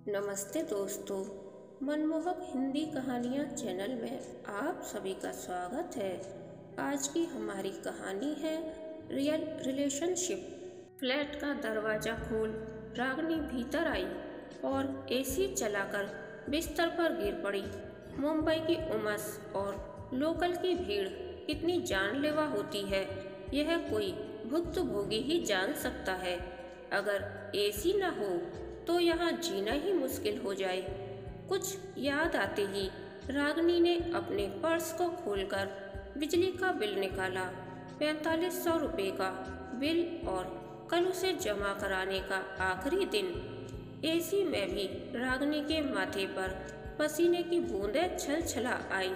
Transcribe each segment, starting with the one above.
नमस्ते दोस्तों, मनमोहक हिंदी कहानियाँ चैनल में आप सभी का स्वागत है। आज की हमारी कहानी है रियल रिलेशनशिप। फ्लैट का दरवाज़ा खोल रागनी भीतर आई और एसी चलाकर बिस्तर पर गिर पड़ी। मुंबई की उमस और लोकल की भीड़ कितनी जानलेवा होती है, यह कोई भुक्तभोगी ही जान सकता है। अगर एसी न हो तो यहाँ जीना ही मुश्किल हो जाए। कुछ याद आते ही रागनी ने अपने पर्स को खोलकर बिजली का बिल निकाला। 4500 रुपये का बिल और कल उसे जमा कराने का आखिरी दिन। एसी में भी रागनी के माथे पर पसीने की बूंदें छलछला आई।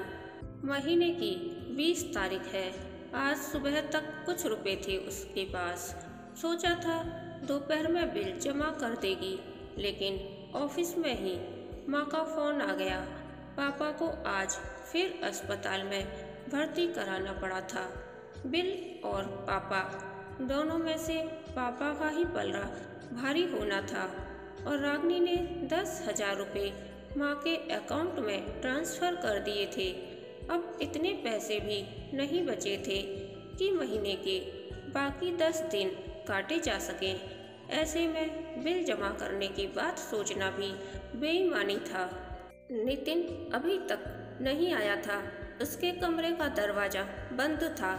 महीने की 20 तारीख है। आज सुबह तक कुछ रुपए थे उसके पास। सोचा था दोपहर में बिल जमा कर देगी, लेकिन ऑफिस में ही माँ का फोन आ गया। पापा को आज फिर अस्पताल में भर्ती कराना पड़ा था। बिल और पापा दोनों में से पापा का ही पलड़ा भारी होना था और रागनी ने 10,000 रुपये माँ के अकाउंट में ट्रांसफ़र कर दिए थे। अब इतने पैसे भी नहीं बचे थे कि महीने के बाकी 10 दिन काटे जा सकें। ऐसे में बिल जमा करने की बात सोचना भी बेईमानी था। नितिन अभी तक नहीं आया था। उसके कमरे का दरवाज़ा बंद था।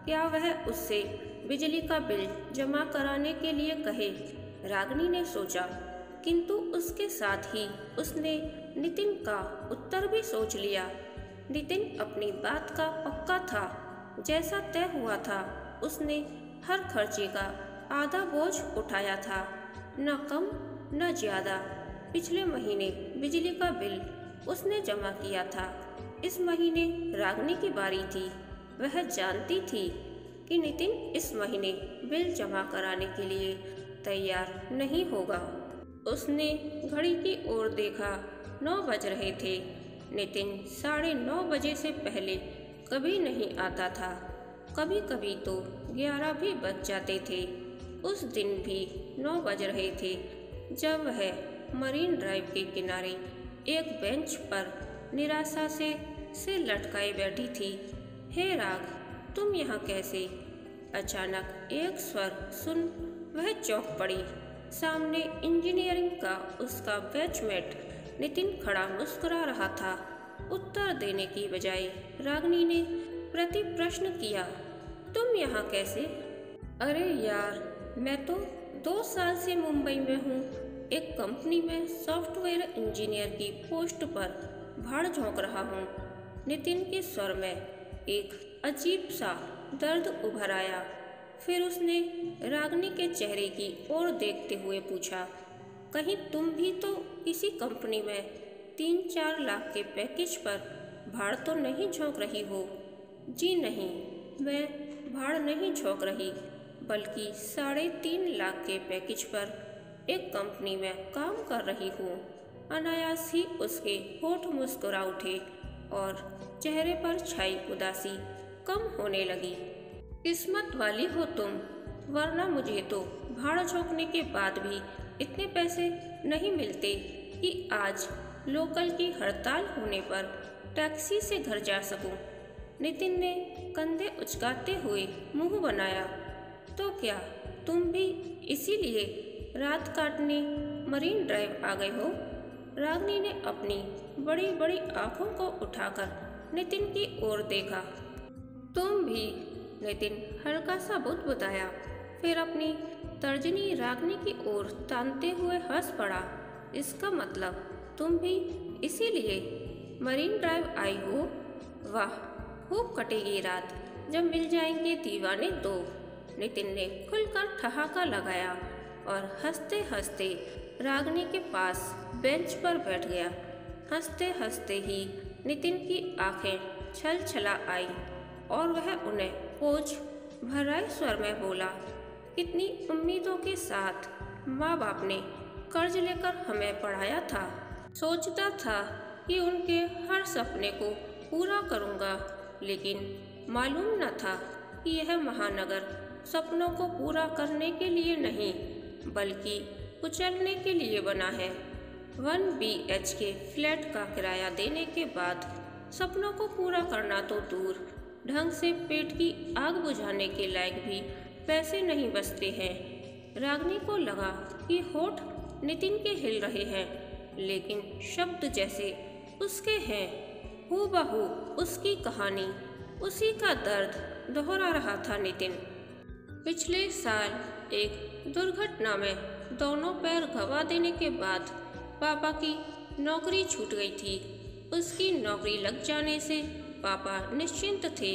क्या वह उससे बिजली का बिल जमा कराने के लिए कहे, रागनी ने सोचा। किंतु उसके साथ ही उसने नितिन का उत्तर भी सोच लिया। नितिन अपनी बात का पक्का था। जैसा तय हुआ था उसने हर खर्चे का आधा बोझ उठाया था, न कम न ज्यादा। पिछले महीने बिजली का बिल उसने जमा किया था। इस महीने रागनी की बारी थी। वह जानती थी कि नितिन इस महीने बिल जमा कराने के लिए तैयार नहीं होगा। उसने घड़ी की ओर देखा। 9 बज रहे थे। नितिन 9:30 बजे से पहले कभी नहीं आता था। कभी कभी तो 11 भी बज जाते थे। उस दिन भी 9 बज रहे थे जब वह मरीन ड्राइव के किनारे एक बेंच पर निराशा से सिर लटकाए बैठी थी। हे राग, तुम यहाँ कैसे? अचानक एक स्वर सुन वह चौंक पड़ी। सामने इंजीनियरिंग का उसका बैचमेट नितिन खड़ा मुस्कुरा रहा था। उत्तर देने की बजाय रागनी ने प्रति प्रश्न किया, तुम यहाँ कैसे? अरे यार, मैं तो 2 साल से मुंबई में हूँ। एक कंपनी में सॉफ्टवेयर इंजीनियर की पोस्ट पर भाड़ झोंक रहा हूँ। नितिन के स्वर में एक अजीब सा दर्द उभर आया। फिर उसने रागनी के चेहरे की ओर देखते हुए पूछा, कहीं तुम भी तो किसी कंपनी में 3-4 लाख के पैकेज पर भाड़ तो नहीं झोंक रही हो? जी नहीं, मैं भाड़ नहीं झोंक रही, बल्कि 3.5 लाख के पैकेज पर एक कंपनी में काम कर रही हूँ। अनायास ही उसके होठ मुस्कुरा उठे और चेहरे पर छाई उदासी कम होने लगी। किस्मत वाली हो तुम, वरना मुझे तो भाड़ झोंकने के बाद भी इतने पैसे नहीं मिलते कि आज लोकल की हड़ताल होने पर टैक्सी से घर जा सकूं। नितिन ने कंधे उचकाते हुए मुंह बनाया। तो क्या तुम भी इसीलिए रात काटने मरीन ड्राइव आ गए हो? रागनी ने अपनी बड़ी बड़ी आंखों को उठाकर नितिन की ओर देखा। तुम भी? नितिन हल्का सा बुदबुदाया, फिर अपनी तर्जनी रागनी की ओर तानते हुए हंस पड़ा। इसका मतलब तुम भी इसीलिए मरीन ड्राइव आई हो? वाह, खूब कटेगी रात जब मिल जाएंगे दीवाने दो। नितिन ने खुलकर ठहाका लगाया और हंसते हंसते रागनी के पास बेंच पर बैठ गया। हंसते हंसते ही नितिन की आंखें छलछला आई और वह उन्हें कोच भर्राए स्वर में बोला, कितनी उम्मीदों के साथ माँ बाप ने कर्ज लेकर हमें पढ़ाया था। सोचता था कि उनके हर सपने को पूरा करूँगा, लेकिन मालूम न था कि यह महानगर सपनों को पूरा करने के लिए नहीं, बल्कि कुचलने के लिए बना है। 1 BHK फ्लैट का किराया देने के बाद सपनों को पूरा करना तो दूर, ढंग से पेट की आग बुझाने के लायक भी पैसे नहीं बचते हैं। रागिनी को लगा कि होठ नितिन के हिल रहे हैं, लेकिन शब्द जैसे उसके हैं, हूबहू उसकी कहानी, उसी का दर्द दोहरा रहा था नितिन। पिछले साल एक दुर्घटना में दोनों पैर गंवा देने के बाद पापा की नौकरी छूट गई थी। उसकी नौकरी लग जाने से पापा निश्चिंत थे,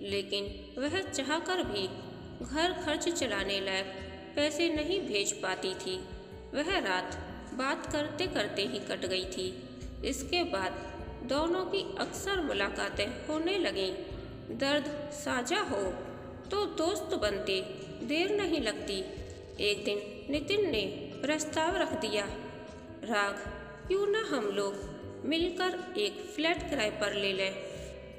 लेकिन वह चाहकर भी घर खर्च चलाने लायक पैसे नहीं भेज पाती थी। वह रात बात करते करते ही कट गई थी। इसके बाद दोनों की अक्सर मुलाकातें होने लगीं। दर्द साझा हो तो दोस्त बनते देर नहीं लगती। एक दिन नितिन ने प्रस्ताव रख दिया, राग, क्यों ना हम लोग मिलकर एक फ्लैट किराए पर ले लें,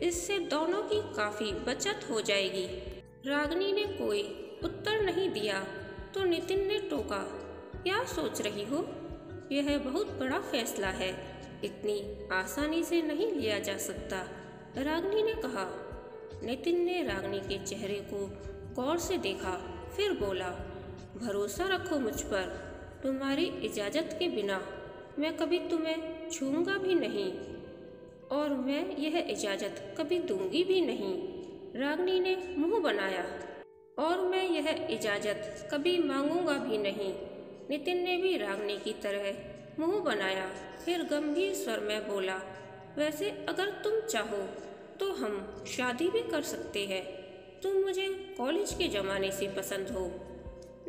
इससे दोनों की काफ़ी बचत हो जाएगी। रागिनी ने कोई उत्तर नहीं दिया तो नितिन ने टोका, क्या सोच रही हो? यह बहुत बड़ा फैसला है, इतनी आसानी से नहीं लिया जा सकता, रागिनी ने कहा। नितिन ने रागिनी के चेहरे को गौर से देखा, फिर बोला, भरोसा रखो मुझ पर, तुम्हारी इजाज़त के बिना मैं कभी तुम्हें छूऊंगा भी नहीं, और मैं यह इजाज़त कभी दूंगी भी नहीं। रागिनी ने मुंह बनाया, और मैं यह इजाज़त कभी मांगूंगा भी नहीं। नितिन ने भी रागिनी की तरह मुंह बनाया, फिर गंभीर स्वर में बोला, वैसे अगर तुम चाहो तो हम शादी भी कर सकते हैं। तुम मुझे कॉलेज के ज़माने से पसंद हो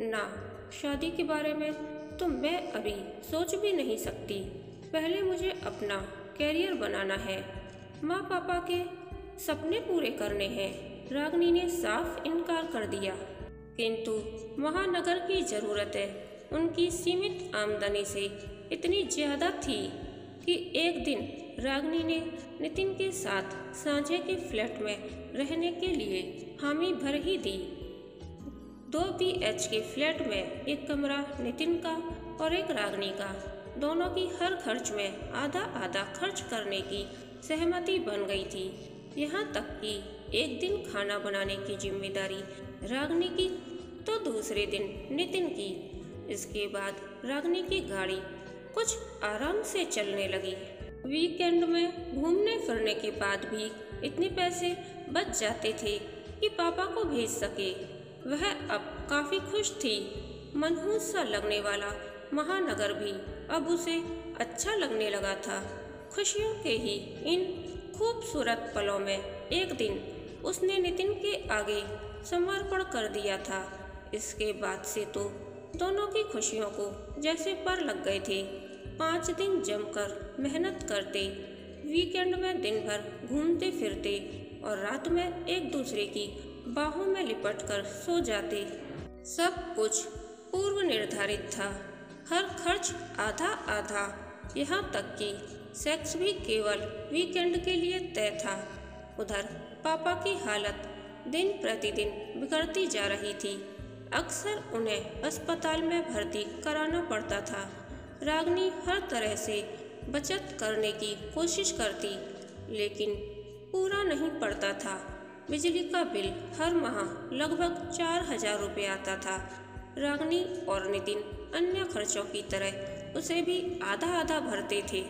ना, शादी के बारे में तो मैं अभी सोच भी नहीं सकती। पहले मुझे अपना कैरियर बनाना है, माँ पापा के सपने पूरे करने हैं। रागिनी ने साफ इनकार कर दिया, किंतु महानगर की ज़रूरतें उनकी सीमित आमदनी से इतनी ज़्यादा थी कि एक दिन रागिनी ने नितिन के साथ सांझे के फ्लैट में रहने के लिए हामी भर ही दी। 2 BHK फ्लैट में एक कमरा नितिन का और एक रागिनी का, दोनों की हर खर्च में आधा आधा खर्च करने की सहमति बन गई थी। यहाँ तक कि एक दिन खाना बनाने की जिम्मेदारी रागिनी की तो दूसरे दिन नितिन की। इसके बाद रागिनी की गाड़ी कुछ आराम से चलने लगी। वीकेंड में घूमने फिरने के बाद भी इतने पैसे बच जाते थे कि पापा को भेज सके। वह अब काफ़ी खुश थी। मनहूस सा लगने वाला महानगर भी अब उसे अच्छा लगने लगा था। खुशियों के ही इन खूबसूरत पलों में एक दिन उसने नितिन के आगे समर्पण कर दिया था। इसके बाद से तो दोनों की खुशियों को जैसे पर लग गए थे। 5 दिन जमकर मेहनत करते, वीकेंड में दिन भर घूमते फिरते और रात में एक दूसरे की बाहों में लिपटकर सो जाते। सब कुछ पूर्व निर्धारित था, हर खर्च आधा आधा, यहाँ तक कि सेक्स भी केवल वीकेंड के लिए तय था। उधर पापा की हालत दिन प्रतिदिन बिगड़ती जा रही थी। अक्सर उन्हें अस्पताल में भर्ती कराना पड़ता था। रागिनी हर तरह से बचत करने की कोशिश करती, लेकिन पूरा नहीं पड़ता था। बिजली का बिल हर माह लगभग 4000 रुपये आता था। रागिनी और नितिन अन्य खर्चों की तरह उसे भी आधा आधा भरते थे।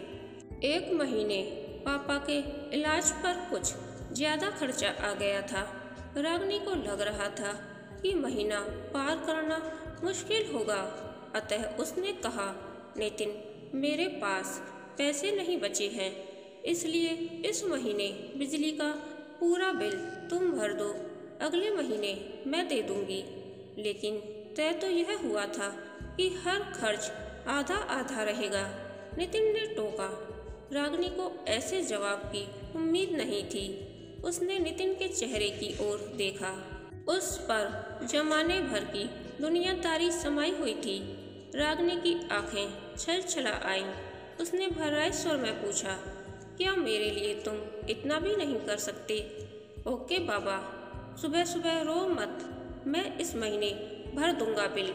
एक महीने पापा के इलाज पर कुछ ज़्यादा खर्चा आ गया था। रागिनी को लग रहा था कि महीना पार करना मुश्किल होगा, अतः उसने कहा, नितिन, मेरे पास पैसे नहीं बचे हैं, इसलिए इस महीने बिजली का पूरा बिल तुम भर दो, अगले महीने मैं दे दूंगी। लेकिन तय तो यह हुआ था कि हर खर्च आधा आधा रहेगा, नितिन ने टोका। रागिनी को ऐसे जवाब की उम्मीद नहीं थी। उसने नितिन के चेहरे की ओर देखा। उस पर जमाने भर की दुनियादारी समाई हुई थी। रागिनी की आंखें छलछला आईं। उसने भर्राए स्वर में पूछा, क्या मेरे लिए तुम इतना भी नहीं कर सकते? ओके बाबा, सुबह सुबह रो मत, मैं इस महीने भर दूंगा बिल,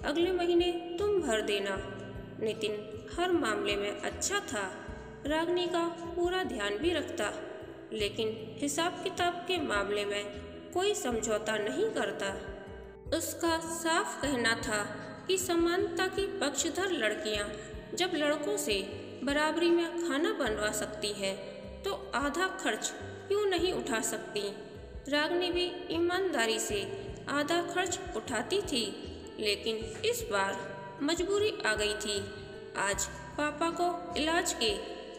अगले महीने तुम भर देना। नितिन हर मामले में अच्छा था, रागिनी का पूरा ध्यान भी रखता, लेकिन हिसाब किताब के मामले में कोई समझौता नहीं करता। उसका साफ कहना था कि समानता की पक्षधर लड़कियां जब लड़कों से बराबरी में खाना बनवा सकती है तो आधा खर्च क्यों नहीं उठा सकती। रागिनी भी ईमानदारी से आधा खर्च उठाती थी, लेकिन इस बार मजबूरी आ गई थी। आज पापा को इलाज के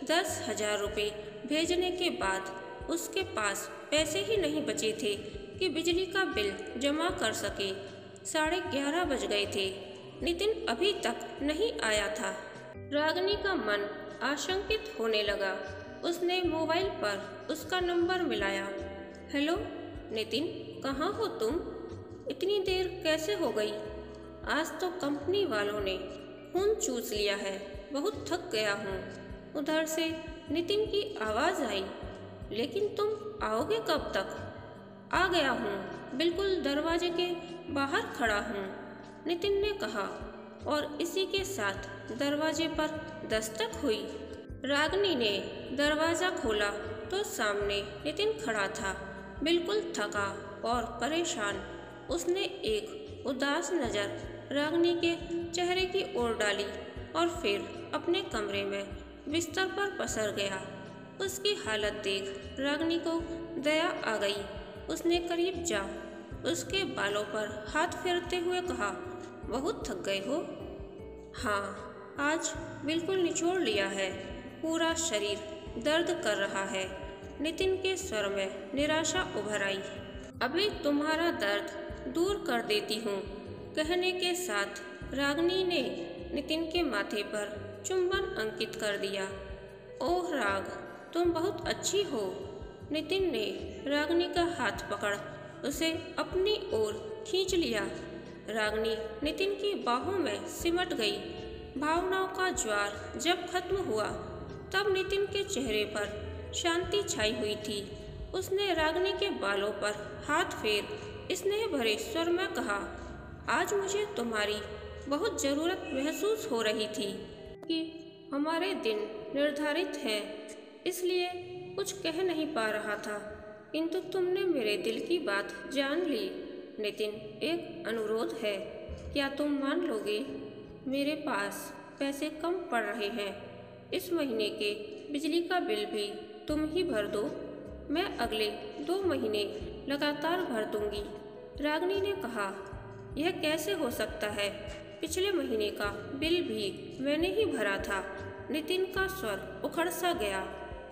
10,000 रुपये भेजने के बाद उसके पास पैसे ही नहीं बचे थे कि बिजली का बिल जमा कर सके। 11:30 बज गए थे। नितिन अभी तक नहीं आया था। रागिनी का मन आशंकित होने लगा। उसने मोबाइल पर उसका नंबर मिलाया। हेलो नितिन, कहाँ हो तुम? इतनी देर कैसे हो गई? आज तो कंपनी वालों ने खून चूस लिया है, बहुत थक गया हूँ। उधर से नितिन की आवाज़ आई। लेकिन तुम आओगे कब तक? आ गया हूँ, बिल्कुल दरवाजे के बाहर खड़ा हूँ, नितिन ने कहा और इसी के साथ दरवाजे पर दस्तक हुई। रागिनी ने दरवाज़ा खोला तो सामने नितिन खड़ा था, बिल्कुल थका और परेशान। उसने एक उदास नज़र रागिनी के चेहरे की ओर डाली और फिर अपने कमरे में बिस्तर पर पसर गया। उसकी हालत देख रागिनी को दया आ गई। उसने करीब जा उसके बालों पर हाथ फेरते हुए कहा, बहुत थक गए हो? हाँ, आज बिल्कुल निचोड़ लिया है, पूरा शरीर दर्द कर रहा है। नितिन के स्वर में निराशा उभर आई। अभी तुम्हारा दर्द दूर कर देती हूँ, कहने के साथ रागिनी ने नितिन के माथे पर चुंबन अंकित कर दिया। ओह राग, तुम बहुत अच्छी हो। नितिन ने रागिनी का हाथ पकड़ उसे अपनी ओर खींच लिया। रागिनी नितिन की बाहों में सिमट गई। भावनाओं का ज्वार जब खत्म हुआ तब नितिन के चेहरे पर शांति छाई हुई थी। उसने रागिनी के बालों पर हाथ फेर स्नेह भरे स्वर में कहा, आज मुझे तुम्हारी बहुत ज़रूरत महसूस हो रही थी कि हमारे दिन निर्धारित हैं, इसलिए कुछ कह नहीं पा रहा था, किंतु तुमने मेरे दिल की बात जान ली। नितिन, एक अनुरोध है, क्या तुम मान लोगे? मेरे पास पैसे कम पड़ रहे हैं, इस महीने के बिजली का बिल भी तुम ही भर दो, मैं अगले 2 महीने लगातार भर दूंगी। रागिनी ने कहा, यह कैसे हो सकता है? पिछले महीने का बिल भी मैंने ही भरा था। नितिन का स्वर उखड़ सा गया।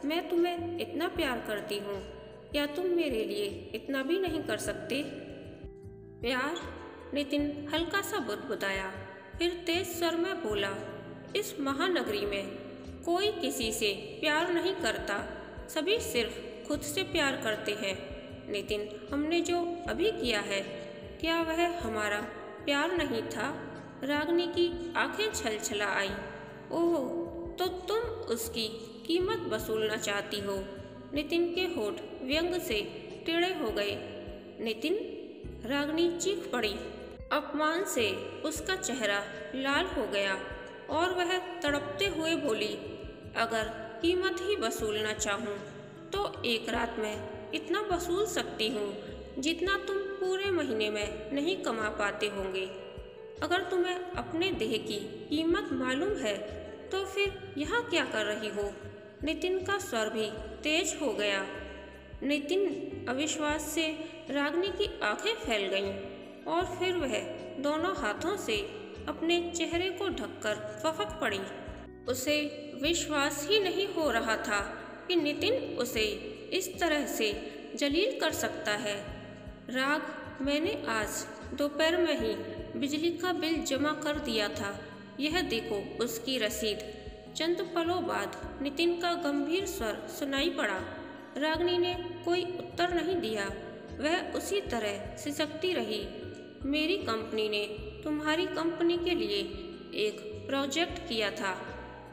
मैं तुम्हें इतना प्यार करती हूँ, क्या तुम मेरे लिए इतना भी नहीं कर सकते? प्यार? नितिन हल्का सा बुदबुदाया, फिर तेज स्वर में बोला, इस महानगरी में कोई किसी से प्यार नहीं करता, सभी सिर्फ खुद से प्यार करते हैं। नितिन, हमने जो अभी किया है, क्या वह हमारा प्यार नहीं था? रागिनी की आंखें छलछला आई। ओह, तो तुम उसकी कीमत वसूलना चाहती हो? नितिन के होठ व्यंग से टेढ़े हो गए। नितिन, रागिनी चीख पड़ी। अपमान से उसका चेहरा लाल हो गया और वह तड़पते हुए बोली, अगर कीमत ही वसूलना चाहूँ तो एक रात में इतना वसूल सकती हूँ जितना तुम पूरे महीने में नहीं कमा पाते होंगे। अगर तुम्हें अपने देह की कीमत मालूम है तो फिर यहाँ क्या कर रही हो? नितिन का स्वर भी तेज हो गया। नितिन, अविश्वास से रागिनी की आंखें फैल गईं और फिर वह दोनों हाथों से अपने चेहरे को ढककर फपक पड़ी। उसे विश्वास ही नहीं हो रहा था कि नितिन उसे इस तरह से जलील कर सकता है। राग, मैंने आज दोपहर में ही बिजली का बिल जमा कर दिया था, यह देखो उसकी रसीद। चंद पलों बाद नितिन का गंभीर स्वर सुनाई पड़ा। रागिनी ने कोई उत्तर नहीं दिया, वह उसी तरह सिसकती रही। मेरी कंपनी ने तुम्हारी कंपनी के लिए एक प्रोजेक्ट किया था,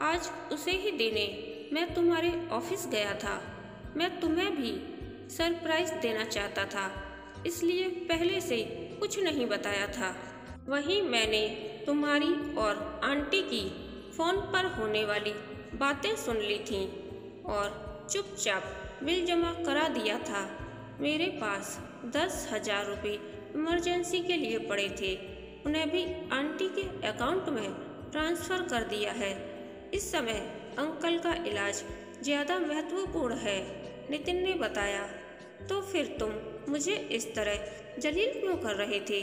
आज उसे ही देने मैं तुम्हारे ऑफिस गया था। मैं तुम्हें भी सरप्राइज देना चाहता था, इसलिए पहले से कुछ नहीं बताया था। वहीं मैंने तुम्हारी और आंटी की फोन पर होने वाली बातें सुन ली थीं और चुपचाप बिल जमा करा दिया था। मेरे पास 10,000 रुपये इमरजेंसी के लिए पड़े थे, उन्हें भी आंटी के अकाउंट में ट्रांसफ़र कर दिया है। इस समय अंकल का इलाज ज़्यादा महत्वपूर्ण है, नितिन ने बताया। तो फिर तुम मुझे इस तरह जलील क्यों कर रहे थे?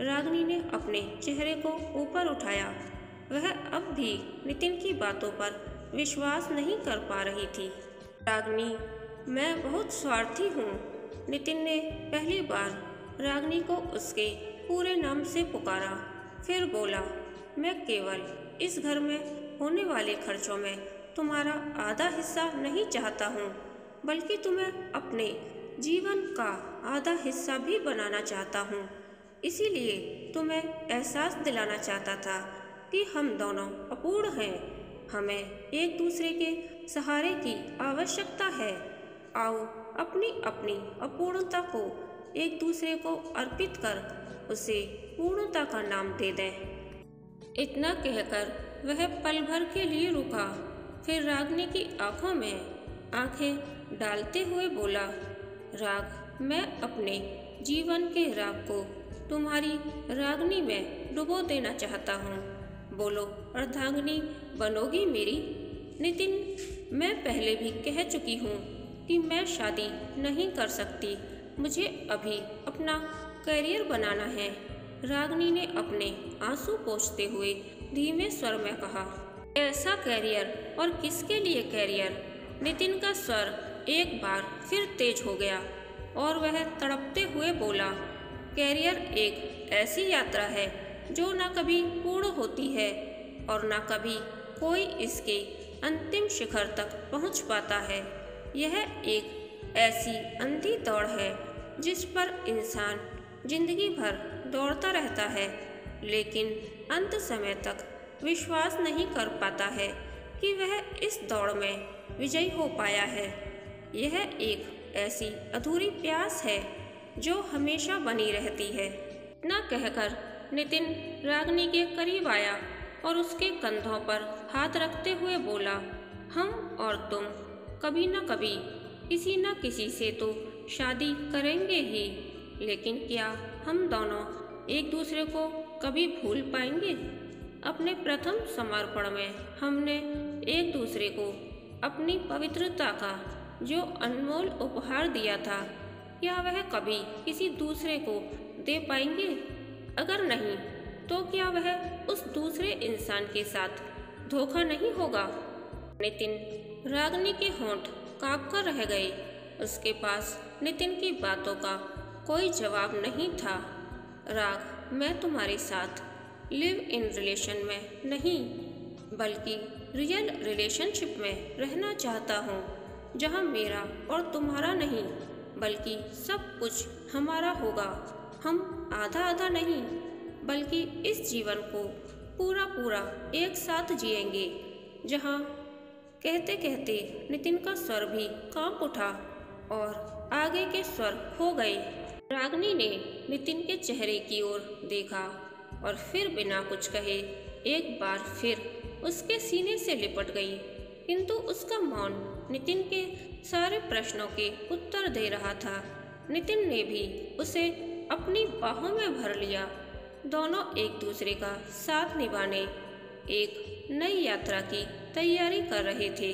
रागिनी ने अपने चेहरे को ऊपर उठाया। वह अब भी नितिन की बातों पर विश्वास नहीं कर पा रही थी। रागिनी, मैं बहुत स्वार्थी हूँ। नितिन ने पहली बार रागिनी को उसके पूरे नाम से पुकारा, फिर बोला, मैं केवल इस घर में होने वाले खर्चों में तुम्हारा आधा हिस्सा नहीं चाहता हूँ, बल्कि तुम्हें अपने जीवन का आधा हिस्सा भी बनाना चाहता हूँ। इसीलिए तुम्हें एहसास दिलाना चाहता था कि हम दोनों अपूर्ण हैं, हमें एक दूसरे के सहारे की आवश्यकता है। आओ अपनी अपनी अपूर्णता को एक दूसरे को अर्पित कर उसे पूर्णता का नाम दे दें। इतना कहकर वह पल भर के लिए रुका, फिर रागिनी की आंखों में आंखें डालते हुए बोला, राग, मैं अपने जीवन के राग को तुम्हारी रागिनी में डुबो देना चाहता हूँ। बोलो, अर्धांगिनी बनोगी मेरी? नितिन, मैं पहले भी कह चुकी हूँ कि मैं शादी नहीं कर सकती, मुझे अभी अपना करियर बनाना है। रागिनी ने अपने आंसू पोंछते हुए धीमे स्वर में कहा। ऐसा करियर? और किसके लिए करियर? नितिन का स्वर एक बार फिर तेज हो गया और वह तड़पते हुए बोला, करियर एक ऐसी यात्रा है जो न कभी पूर्ण होती है और न कभी कोई इसके अंतिम शिखर तक पहुंच पाता है। यह एक ऐसी अंधी दौड़ है जिस पर इंसान जिंदगी भर दौड़ता रहता है, लेकिन अंत समय तक विश्वास नहीं कर पाता है कि वह इस दौड़ में विजयी हो पाया है। यह एक ऐसी अधूरी प्यास है जो हमेशा बनी रहती है। न कहकर नितिन रागिनी के करीब आया और उसके कंधों पर हाथ रखते हुए बोला, हम और तुम कभी न कभी किसी न किसी से तो शादी करेंगे ही, लेकिन क्या हम दोनों एक दूसरे को कभी भूल पाएंगे? अपने प्रथम समर्पण में हमने एक दूसरे को अपनी पवित्रता का जो अनमोल उपहार दिया था, क्या वह कभी किसी दूसरे को दे पाएंगे? अगर नहीं, तो क्या वह उस दूसरे इंसान के साथ धोखा नहीं होगा? नितिन, रागिनी के होंठ कांप कर रह गए। उसके पास नितिन की बातों का कोई जवाब नहीं था। राग, मैं तुम्हारे साथ लिव इन रिलेशन में नहीं, बल्कि रियल रिलेशनशिप में रहना चाहता हूँ, जहाँ मेरा और तुम्हारा नहीं, बल्कि सब कुछ हमारा होगा। हम आधा आधा नहीं, बल्कि इस जीवन को पूरा पूरा एक साथ जिएंगे। जहाँ कहते कहते नितिन का स्वर भी कांप उठा और आगे के स्वर हो गए। रागिनी ने नितिन के चेहरे की ओर देखा और फिर बिना कुछ कहे एक बार फिर उसके सीने से लिपट गई, किंतु उसका मौन नितिन के सारे प्रश्नों के उत्तर दे रहा था। नितिन ने भी उसे अपनी बाहों में भर लिया। दोनों एक दूसरे का साथ निभाने एक नई यात्रा की तैयारी कर रहे थे।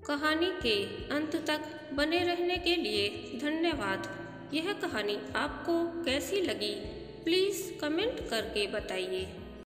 कहानी के अंत तक बने रहने के लिए धन्यवाद। यह कहानी आपको कैसी लगी, प्लीज़ कमेंट करके बताइए।